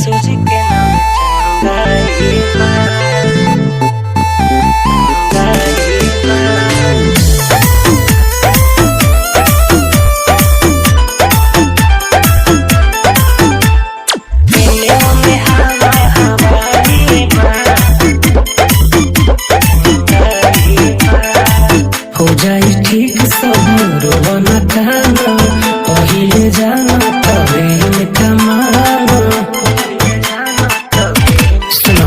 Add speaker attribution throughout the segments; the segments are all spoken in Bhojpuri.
Speaker 1: सूजी के नाम चंगाई बा। हो जाई ठीक सब रोना काना पहिले जाना तबे इनका माना। सुनो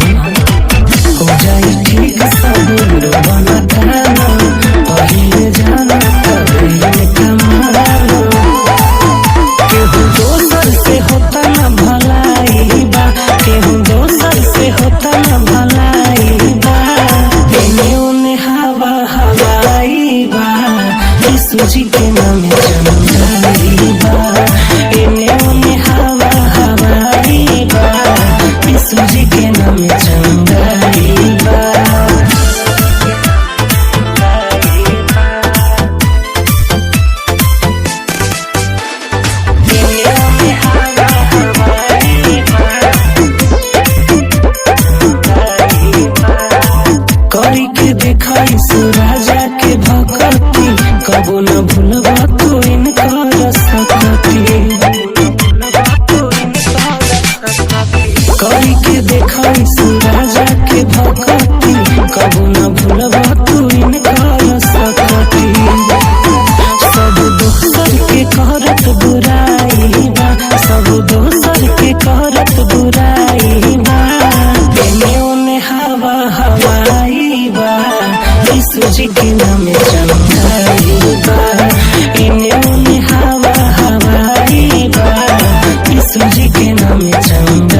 Speaker 1: हो जाई ठीक सब रोना काना पहिले जाना तबे इनका माना। केहू दोसर से होता न भलाई बा, केहू दोसर से होता न भलाई बा। एने ओने हवा हवाई बा, सूजी के नाम चंगाई बा। एने ओने हवा हवाई बा, सूजी के नाम चंगाई बा। करी के देखाई राजा के भक्ति, कबो न भूलबा तू इनकर सकती। करी के देखाई राजा के भक्ति, कबो न भूलबा तू इनकर सकती। सब दोसर के करत बुराई बा, सब दोसर के करत बुराई बा। एने ओने हवा हवाई बा, सूजी के नाम चंगाई बा। एने ओने हवा हवाई बा, सूजी के नाम चंगाई बा।